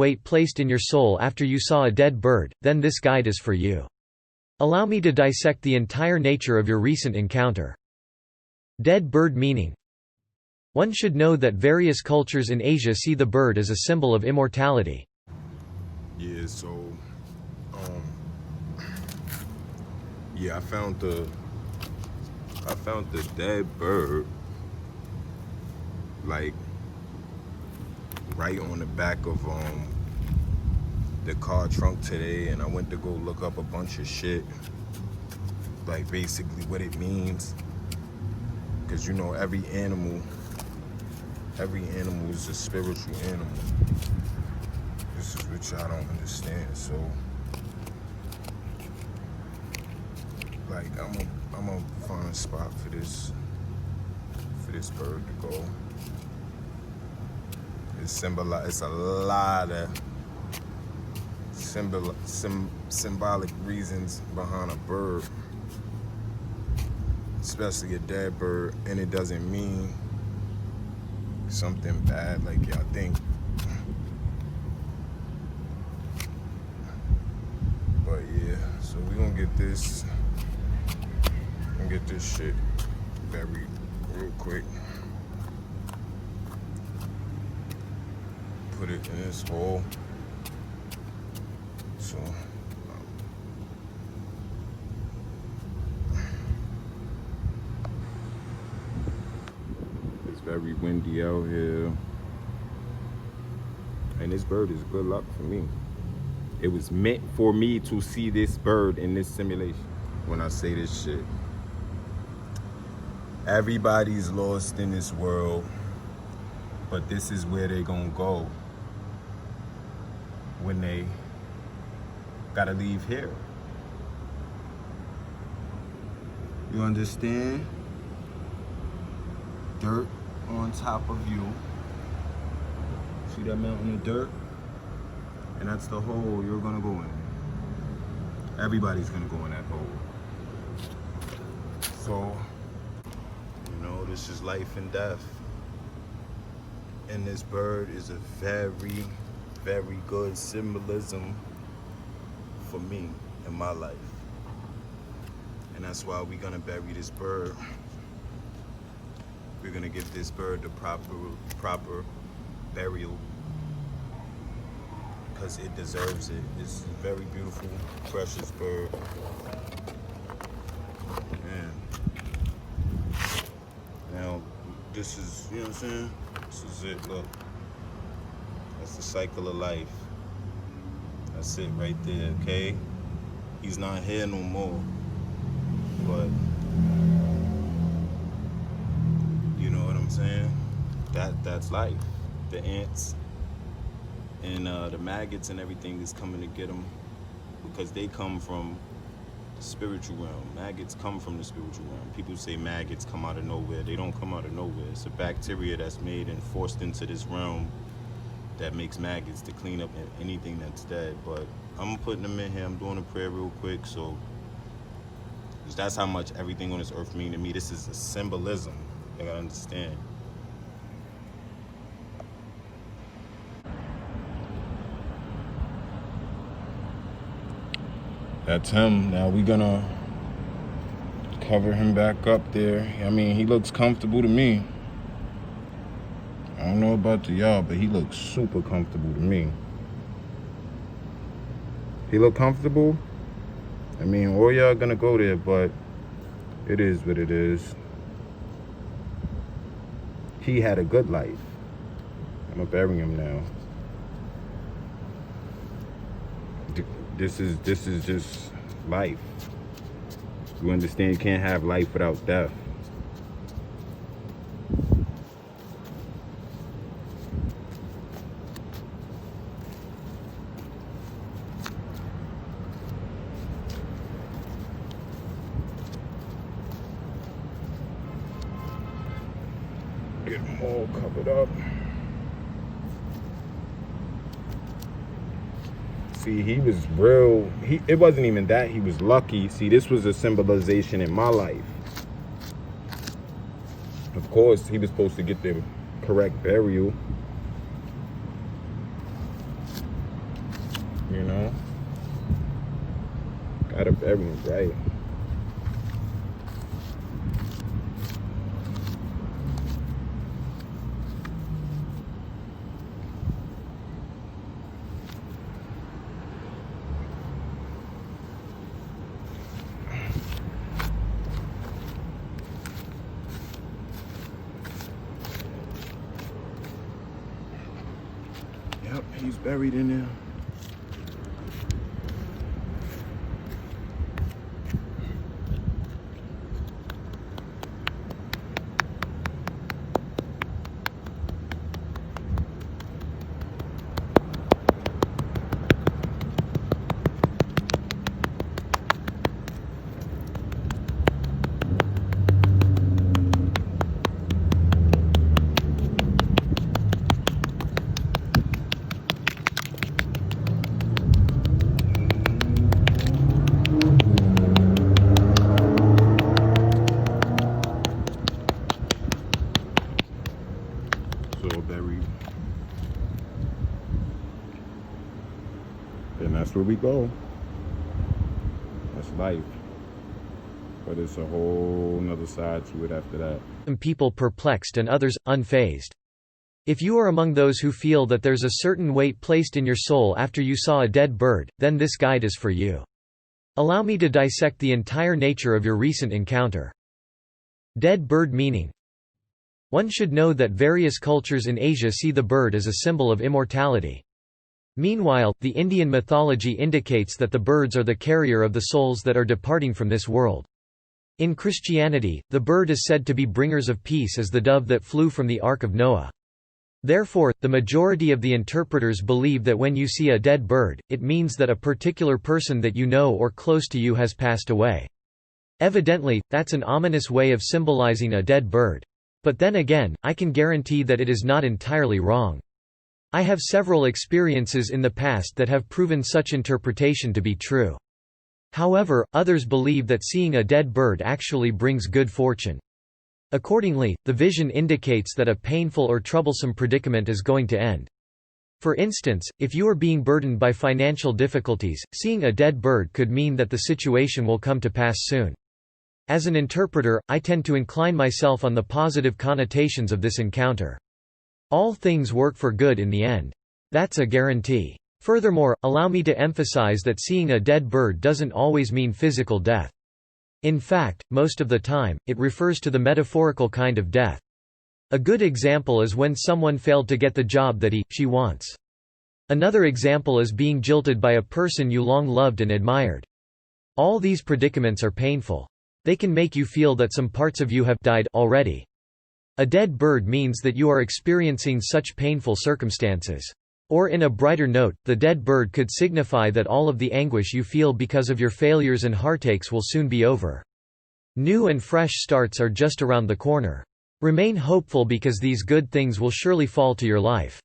weight placed in your soul after you saw a dead bird, then this guide is for you. Allow me to dissect the entire nature of your recent encounter. Dead bird meaning. One should know that various cultures in Asia see the bird as a symbol of immortality. Yeah, so, yeah, I found the dead bird, like, right on the back of, the car trunk today, and I went to go look up a bunch of shit, like, basically what it means, because, you know, every animal is a spiritual animal. This is which I don't understand, so, like, I'm gonna find a spot for this bird to go. It's a lot of symbolic reasons behind a bird, especially a dead bird, and it doesn't mean something bad like y'all think. But yeah, so we gonna get this shit buried real quick. Put it in this hole. So it's very windy out here, and this bird is good luck for me. It was meant for me to see this bird in this simulation. When I say this shit, everybody's lost in this world, but this is where they gonna go when they gotta leave here. You understand? Dirt on top of you. See that mountain of dirt? And that's the hole you're gonna go in. Everybody's gonna go in that hole. So, you know, this is life and death. And this bird is a very, very good symbolism for me in my life. And that's why we're gonna bury this bird. We're gonna give this bird the proper burial, because it deserves it. It's a very beautiful, precious bird. Man. Now, this is, you know what I'm saying? This is it, look. That's the cycle of life. That's it right there, okay? He's not here no more. But, you know what I'm saying? That's life. The ants and the maggots and everything is coming to get them, because they come from the spiritual realm. Maggots come from the spiritual realm. People say maggots come out of nowhere. They don't come out of nowhere. It's a bacteria that's made and forced into this realm that makes maggots to clean up anything that's dead. But I'm putting them in here. I'm doing a prayer real quick, so that's how much everything on this earth means to me. This is a symbolism. You gotta understand. That's him. Now we're gonna cover him back up there. I mean, he looks comfortable to me. I don't know about to y'all, but he looks super comfortable to me. He look comfortable? I mean, all y'all gonna go there, but it is what it is. He had a good life. I'm gonna bury him now. This is just life. You understand? You can't have life without death. Get them all covered up. See, he was real, it wasn't even that he was lucky. See, this was a symbolization in my life. Of course, he was supposed to get the correct burial. You know? Gotta bury him right. Yep, he's buried in there. So buried. And that's where we go. That's life. But it's a whole nother side to it after that. Some people perplexed and others, unfazed. If you are among those who feel that there's a certain weight placed in your soul after you saw a dead bird, then this guide is for you. Allow me to dissect the entire nature of your recent encounter. Dead bird meaning. One should know that various cultures in Asia see the bird as a symbol of immortality. Meanwhile, the Indian mythology indicates that the birds are the carrier of the souls that are departing from this world. In Christianity, the bird is said to be bringers of peace as the dove that flew from the Ark of Noah. Therefore, the majority of the interpreters believe that when you see a dead bird, it means that a particular person that you know or close to you has passed away. Evidently, that's an ominous way of symbolizing a dead bird. But then again, I can guarantee that it is not entirely wrong. I have several experiences in the past that have proven such interpretation to be true. However, others believe that seeing a dead bird actually brings good fortune. Accordingly, the vision indicates that a painful or troublesome predicament is going to end. For instance, if you are being burdened by financial difficulties, seeing a dead bird could mean that the situation will come to pass soon. As an interpreter, I tend to incline myself on the positive connotations of this encounter. All things work for good in the end. That's a guarantee. Furthermore, allow me to emphasize that seeing a dead bird doesn't always mean physical death. In fact, most of the time, it refers to the metaphorical kind of death. A good example is when someone failed to get the job that she wants. Another example is being jilted by a person you long loved and admired. All these predicaments are painful. They can make you feel that some parts of you have died already. A dead bird means that you are experiencing such painful circumstances. Or in a brighter note, the dead bird could signify that all of the anguish you feel because of your failures and heartaches will soon be over. New and fresh starts are just around the corner. Remain hopeful because these good things will surely fall to your life.